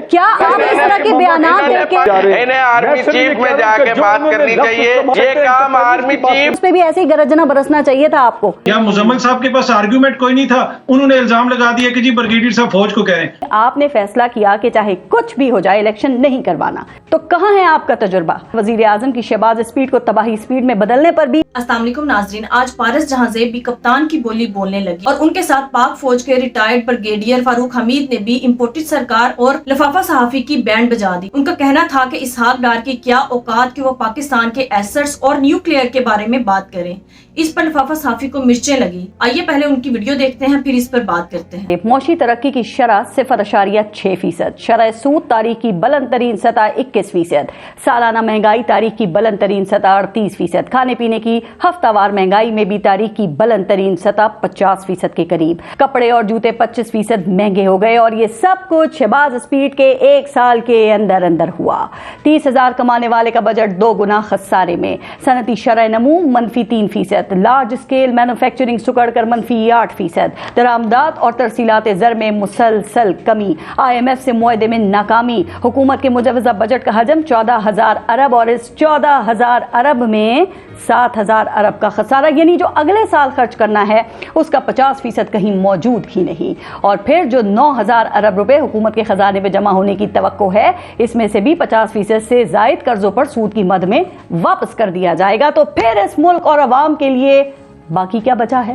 کیا آپ اس طرح کے بیانات دے کے انہیں آرمی چیف میں جا کے بات کرنی چاہیے، یہ کام آرمی چیف اس پہ بھی ایسے ہی گرجنا برسنا چاہیے تھا آپ کو. کیا مزمل صاحب کے پاس آرگیومنٹ کوئی نہیں تھا؟ انہوں نے الزام لگا دیا کہ جی بریگیڈیئر صاحب فوج کو کہہ رہے ہیں. آپ نے فیصلہ کیا کہ چاہے کچھ بھی ہو جائے الیکشن نہیں کروانا، تو کہاں ہے آپ کا تجربہ؟ وزیر اعظم کی شہباز اسپیڈ کو تباہی اسپیڈ میں بدلنے پر بھی. السلام علیکم ناظرین، آج پارس جہاں زیب بھی کپتان کی بولی بولنے لگی اور ان کے ساتھ پاک فوج کے ریٹائرڈ بریگیڈیئر فاروق حمید نے بھی امپورٹڈ سرکار اور لفافہ صحافی کی بینڈ بجا دی. ان کا کہنا تھا کہ اسحاق ڈار کی کیا اوقات کہ وہ پاکستان کے ایسٹس اور نیوکلیئر کے بارے میں بات کریں. اس پر لفافہ صحافی کو مرچیں لگی. آئیے پہلے ان کی ویڈیو دیکھتے ہیں، پھر اس پر بات کرتے ہیں. معاشی ترقی کی شرح 0.6%، شرح سود تاریخ کی بلند ترین سطح 21%، سالانہ مہنگائی تاریخ کی بلند ترین سطح 38%، کھانے پینے کی ہفتہ وار مہنگائی میں بھی تاریخ کی بلند ترین سطح 50% کے قریب، کپڑے اور جوتے 25% مہنگے ہو گئے، اور یہ سب کچھ شہباز اسپیڈ کے ایک سال کے اندر ہوا. 30,000 کمانے والے کا بجٹ 2 گنا خسارے میں، صنعتی شرح نمو -3%، لارج اسکیل مینوفیکچرنگ سکڑ کر -8%، درآمدات اور ترسیلات زر میں مسلسل کمی، IMF سے معاہدے میں ناکامی، حکومت کے مجوزہ بجٹ کا حجم 14,000 ارب اور اس 14,000 ارب میں 7,000 ارب کا خسارہ، یعنی جو اگلے سال خرچ کرنا ہے اس کا 50% کہیں موجود ہی نہیں. اور پھر جو 9,000 ارب روپے حکومت کے خزانے میں جمع ہونے کی توقع ہے، اس میں سے بھی 50% سے زائد قرضوں پر سود کی مد میں واپس کر دیا جائے گا. تو پھر اس ملک اور عوام کے لیے باقی کیا بچا ہے؟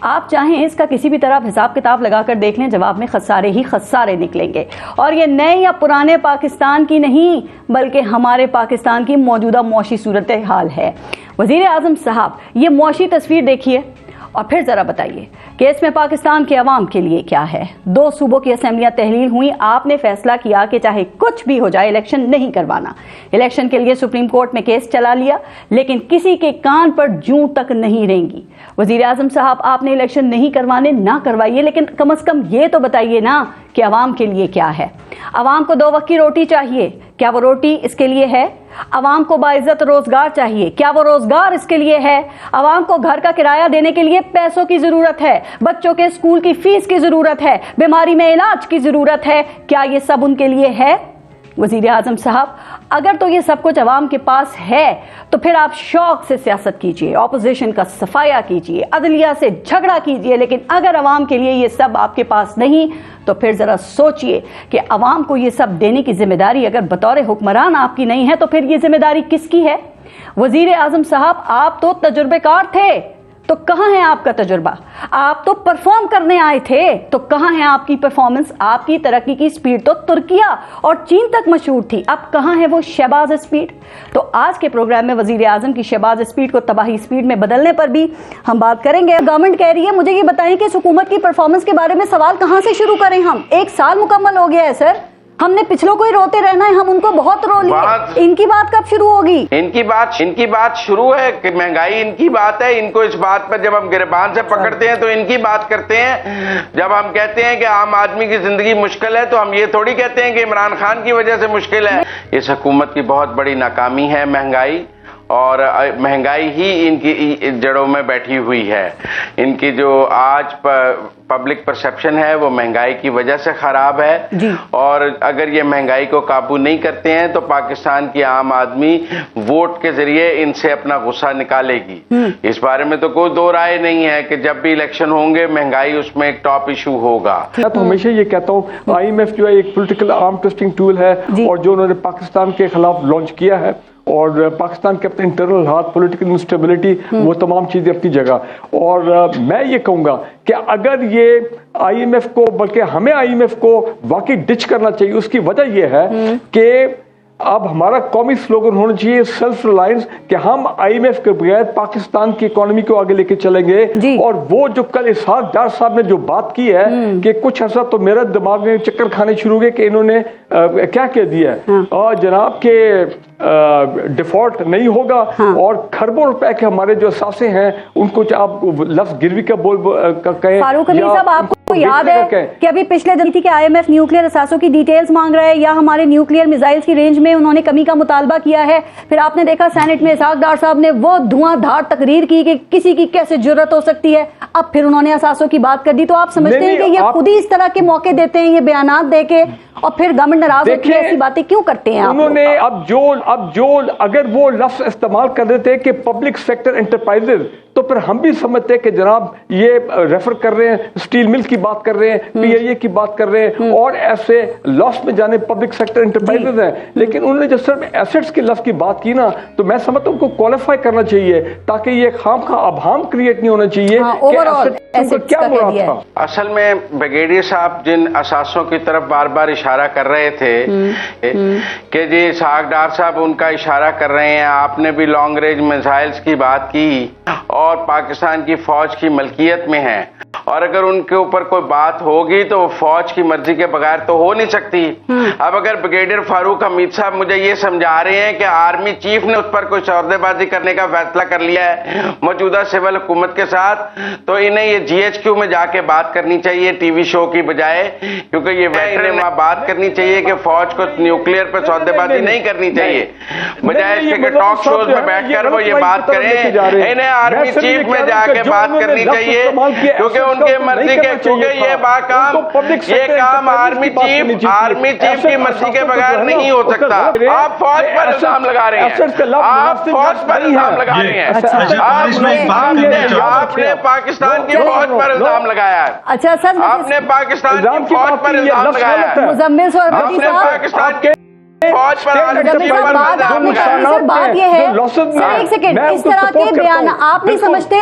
آپ چاہیں اس کا کسی بھی طرح حساب کتاب لگا کر دیکھ لیں، جواب میں خسارے ہی خسارے نکلیں گے. اور یہ نئے یا پرانے پاکستان کی نہیں، بلکہ ہمارے پاکستان کی موجودہ معاشی صورتحال ہے. وزیر اعظم صاحب، یہ معاشی تصویر دیکھیے اور پھر ذرا بتائیے کہ اس میں پاکستان کے عوام کے لیے کیا ہے. 2 صوبوں کی اسمبلیاں تحلیل ہوئیں، آپ نے فیصلہ کیا کہ چاہے کچھ بھی ہو جائے الیکشن نہیں کروانا. الیکشن کے لیے سپریم کورٹ میں کیس چلا لیا، لیکن کسی کے کان پر جوں تک نہیں رینگی. وزیر اعظم صاحب، آپ نے الیکشن نہیں کروانے، نہ کروائیے، لیکن کم از کم یہ تو بتائیے نا کہ عوام کے لیے کیا ہے. عوام کو 2 وقت کی روٹی چاہیے، کیا وہ روٹی اس کے لیے ہے؟ عوام کو باعزت روزگار چاہیے، کیا وہ روزگار اس کے لیے ہے؟ عوام کو گھر کا کرایہ دینے کے لیے پیسوں کی ضرورت ہے، بچوں کے اسکول کی فیس کی ضرورت ہے، بیماری میں علاج کی ضرورت ہے، کیا یہ سب ان کے لیے ہے؟ وزیر اعظم صاحب، اگر تو یہ سب کچھ عوام کے پاس ہے تو پھر آپ شوق سے سیاست کیجئے، اپوزیشن کا صفایا کیجئے، عدلیہ سے جھگڑا کیجئے، لیکن اگر عوام کے لیے یہ سب آپ کے پاس نہیں تو پھر ذرا سوچئے کہ عوام کو یہ سب دینے کی ذمہ داری اگر بطور حکمران آپ کی نہیں ہے تو پھر یہ ذمہ داری کس کی ہے؟ وزیر اعظم صاحب، آپ تو تجربے کار تھے، تو کہاں ہے آپ کا تجربہ؟ آپ تو پرفارم کرنے آئے تھے، تو کہاں ہے آپ کی پرفارمنس؟ آپ کی ترقی کی سپیڈ تو ترکیہ اور چین تک مشہور تھی، اب کہاں ہے وہ شہباز اسپیڈ؟ تو آج کے پروگرام میں وزیر اعظم کی شہباز اسپیڈ کو تباہی اسپیڈ میں بدلنے پر بھی ہم بات کریں گے. گورنمنٹ کہہ رہی ہے، مجھے یہ بتائیں کہ اس حکومت کی پرفارمنس کے بارے میں سوال کہاں سے شروع کریں ہم؟ 1 سال مکمل ہو گیا ہے سر، ہم نے پچھلوں کو ہی روتے رہنا ہے، ہم ان کو بہت رو لیے. ان کی بات کب شروع ہوگی؟ ان کی بات شروع ہے کہ مہنگائی ان کی بات ہے. ان کو اس بات پر جب ہم گریبان سے پکڑتے ہیں تو ان کی بات کرتے ہیں. جب ہم کہتے ہیں کہ عام آدمی کی زندگی مشکل ہے تو ہم یہ تھوڑی کہتے ہیں کہ عمران خان کی وجہ سے مشکل ہے. اس حکومت کی بہت بڑی ناکامی ہے مہنگائی، اور مہنگائی ہی ان کی جڑوں میں بیٹھی ہوئی ہے. ان کی جو آج پبلک پرسپشن ہے وہ مہنگائی کی وجہ سے خراب ہے جی. اور اگر یہ مہنگائی کو قابو نہیں کرتے ہیں تو پاکستان کی عام آدمی ووٹ کے ذریعے ان سے اپنا غصہ نکالے گی. اس بارے میں تو کوئی 2 رائے نہیں ہے کہ جب بھی الیکشن ہوں گے مہنگائی اس میں ایک ٹاپ ایشو ہوگا. میں تو ہمیشہ یہ کہتا ہوں IMF جو ہے ایک پولیٹیکل آرم ٹوسٹنگ ٹول ہے، اور جو انہوں نے پاکستان کے خلاف لانچ کیا ہے، اور پاکستان کے اپنے انٹرنل حالات، پولیٹیکل انسٹیبلٹی، وہ تمام چیزیں اپنی جگہ. اور میں یہ کہوں گا کہ اگر یہ IMF کو، بلکہ ہمیں IMF کو واقعی ڈچ کرنا چاہیے. اس کی وجہ یہ ہے کہ اب ہمارا قومی سلوگن ہونا چاہیے سیلف ریلائنس، کہ ہم IMF کے بغیر پاکستان کی اکانومی کو آگے لے کے چلیں گے. اور وہ جو کل اسحاق ڈار صاحب نے جو بات کی ہے کہ کچھ عرصہ تو میرا دماغ میں چکر کھانے شروع ہوئے کہ انہوں نے کیا کہہ دیا ہے جناب کہ ڈیفالٹ نہیں ہوگا، اور کھربوں روپے کے ہمارے جو اثاثے ہیں ان کو آپ لفظ گروی کا بول کہیں. فاروق حمید صاحب، آپ کو کو یاد ہے کہ ابھی پچھلے دن تھی کہ IMF نیوکلیئر اثاثوں کی ڈیٹیلز مانگ رہا ہے یا ہمارے نیوکلیئر میزائلز کی رینج میں انہوں نے کمی کا مطالبہ کیا ہے. پھر آپ نے دیکھا سینٹ میں اسحاق ڈار صاحب نے وہ دھواں دھار تقریر کی کہ کسی کی کیسے جرت ہو سکتی ہے. اب پھر انہوں نے اثاثوں کی بات کر دی. تو آپ سمجھتے ہیں کہ یہ خود ہی اس طرح کے موقع دیتے ہیں, یہ بیانات دے کے, اور پھر گورنمنٹ ناراض ہوتی ہے, ایسی باتیں کیوں کرتے ہیں؟ انہوں نے اب جو اگر وہ لفظ استعمال کر دیتے کہ پبلک سیکٹر انٹرپرائزز, تو پھر ہم بھی سمجھتے ہیں کہ جناب یہ ریفر کر رہے ہیں اسٹیل مل کی بات کر رہے ہیں, PIA کی بات کر رہے ہیں, اور ایسے لاس میں جانے پبلک سیکٹر انٹرپرائزز ہیں. لیکن انہوں نے جب صرف ایسٹس کے لفظ کی بات کی نا, تو میں سمجھتا ہوں ان کو کوالیفائی کرنا چاہیے تاکہ یہ خام خواہ ابہام کریٹ نہیں ہونا چاہیے کہ کیا مراد تھا. اصل میں بریگیڈیئر صاحب جن اثاثوں کی طرف بار بار اشارہ کر رہے تھے کہ جی اسحاق ڈار صاحب ان کا اشارہ کر رہے ہیں, آپ نے بھی لانگ رینج میزائلز کی بات کی اور پاکستان کی فوج کی ملکیت میں ہے, اور اگر ان کے اوپر کوئی بات ہوگی تو وہ فوج کی مرضی کے بغیر تو ہو نہیں سکتی. اب اگر بریگیڈیئر فاروق حمید صاحب مجھے یہ سمجھا رہے ہیں کہ آرمی چیف نے اس پر کوئی سودے بازی کرنے کا فیصلہ کر لیا ہے موجودہ سول حکومت کے ساتھ, تو انہیں یہ GHQ میں جا کے بات کرنی چاہیے ٹی وی شو کی بجائے, کیونکہ یہ ویٹرن وہاں بات کرنی چاہیے کہ فوج کو نیوکلیئر پہ سودے بازی نہیں کرنی چاہیے, بجائے اس کے کہ ٹاک شوز میں بیٹھ کر وہ یہ بات کریں. انہیں آرمی چیف میں جا کے بات کرنی چاہیے, کیونکہ ان کے مرضی کے, کیونکہ یہ کام آرمی چیف کی مرضی کے بغیر نہیں ہو سکتا. آپ فوج پر الزام لگا رہے ہیں, آپ فوج پر الزام لگا رہے ہیں, آپ نے پاکستان کی فوج پر الزام لگایا ہے. اچھا سر, آپ نے پاکستان کی فوج پر الزام لگایا ہے. مزمل صاحب, آپ نے پاکستان کی فوج پر بات یہ ہے, سر ایک سیکنڈ, اس طرح کے بیان آپ نہیں سمجھتے,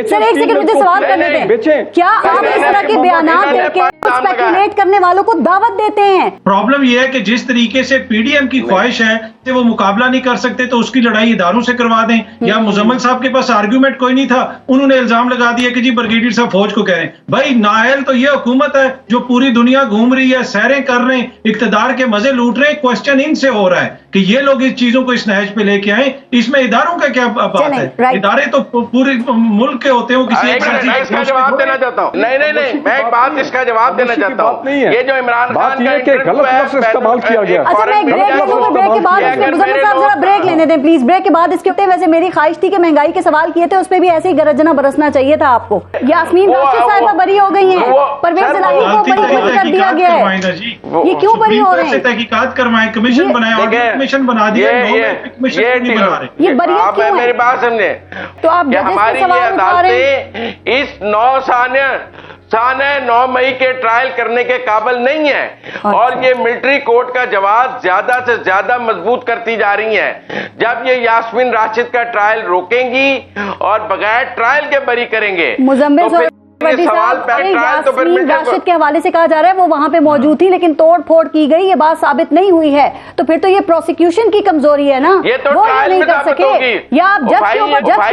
سر ایک سیکنڈ مجھے سوال کرنے دیں, کیا آپ اس طرح کے بیانات دے کے اسپیکولیٹ کرنے والوں کو دعوت دیتے ہیں؟ پرابلم یہ ہے کہ جس طریقے سے PDM کی خواہش ہے کہ وہ مقابلہ نہیں کر سکتے تو اس کی لڑائی اداروں سے کروا دیں, یا مزمل صاحب کے پاس آرگیومنٹ کوئی نہیں تھا, انہوں نے الزام لگا دیا کہ جی بریگیڈیئر صاحب فوج کو کہہ رہے ہیں. بھائی نااہل تو یہ حکومت ہے جو پوری دنیا گھوم رہی ہے, سیریں کر رہے ہیں, اقتدار کے مزے لوٹ رہے ہیں. کوسچن ان سے ہو رہا ہے کہ یہ لوگ اس چیزوں کو اس نہج پہ لے کے آئیں, اس میں اداروں کا کیا بات ہے؟ ادارے تو پورے ملک کے ہوتے ہیں. اس کا جواب دینا چاہتا ہوں, نہیں میں ایک بات اس کا جواب دینا چاہتا ہوں. یہ جو عمران خان کا غلط لفظ استعمال کیا گیا. اچھا میں بریک لے لوں گا, بریک کے بعد مزمل صاحب ذرا بریک لینے دیں پلیز, بریک کے بعد اس کے اوپر. ویسے میری خواہش تھی کہ مہنگائی کے سوال کیے تھے, اس پہ بھی ایسے ہی گرجنا برسنا چاہیے تھا آپ کو. یاسمین راشد صاحبہ بری ہو گئی ہیں, پرویز الہی کو بری خود کر دیا گیا ہے, یہ کیوں بری ہو رہے ہیں؟ تحقیقات کروائیں, کمیشن بنائیں, کمیشن بنا دیا, یہ بریت کیوں ہے؟ میری بات سمجھے, تو آپ ہماری یہ عدالتیں اس 9 مئی کے ٹرائل کرنے کے قابل نہیں ہیں, اور یہ ملٹری کورٹ کا جواز زیادہ سے زیادہ مضبوط کرتی جا رہی ہیں. جب یہ یاسمین راشد کا ٹرائل روکیں گی اور بغیر ٹرائل کے بری کریں گے, یاسمین راشد کے حوالے سے کہا جا رہا ہے وہ وہاں پہ موجود تھی لیکن توڑ پھوڑ کی گئی, یہ بات ثابت نہیں ہوئی ہے, تو پھر تو یہ پروسیکیوشن کی کمزوری ہے نا, وہ نہیں کر سکے, یا آپ جج کے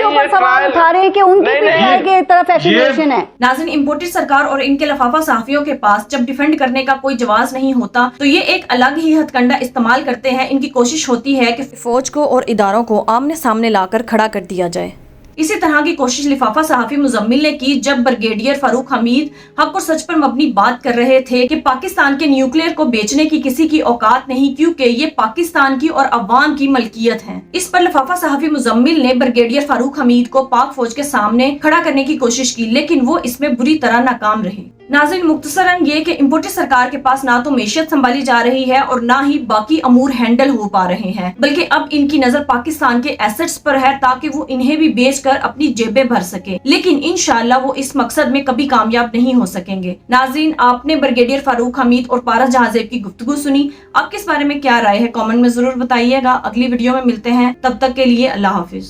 اوپر سوال اٹھا رہے ہیں کہ ان کی پیٹائی کی طرف ایفیلیشن ہے. ناظرین, امپورٹڈ سرکار اور ان کے لفافہ صحافیوں کے پاس جب ڈیفینڈ کرنے کا کوئی جواز نہیں ہوتا تو یہ ایک الگ ہی ہتھ کنڈا استعمال کرتے ہیں. ان کی کوشش ہوتی ہے کہ فوج کو اور اداروں کو آمنے سامنے لا کر کھڑا کر دیا جائے. اسی طرح کی کوشش لفافہ صحافی مزمل نے کی جب بریگیڈیئر فاروق حمید حق اور سچ پر مبنی بات کر رہے تھے کہ پاکستان کے نیوکلیئر کو بیچنے کی کسی کی اوقات نہیں, کیونکہ یہ پاکستان کی اور عوام کی ملکیت ہے. اس پر لفافہ صحافی مزمل نے بریگیڈیئر فاروق حمید کو پاک فوج کے سامنے کھڑا کرنے کی کوشش کی, لیکن وہ اس میں بری طرح ناکام رہے. ناظرین, مختصراً یہ کہ امپورٹڈ سرکار کے پاس نہ تو معیشت سنبھالی جا رہی ہے اور نہ ہی باقی امور ہینڈل ہو پا رہے ہیں, بلکہ اب ان کی نظر پاکستان کے ایسٹس پر ہے تاکہ وہ انہیں بھی بیچ کر اپنی جیبیں بھر سکے, لیکن انشاءاللہ وہ اس مقصد میں کبھی کامیاب نہیں ہو سکیں گے. ناظرین, آپ نے بریگیڈیئر فاروق حمید اور پارس جہاں زیب کی گفتگو سنی, آپ کے اس بارے میں کیا رائے ہے کامنٹ میں ضرور بتائیے گا. اگلی ویڈیو میں ملتے ہیں, تب تک کے لیے اللہ حافظ.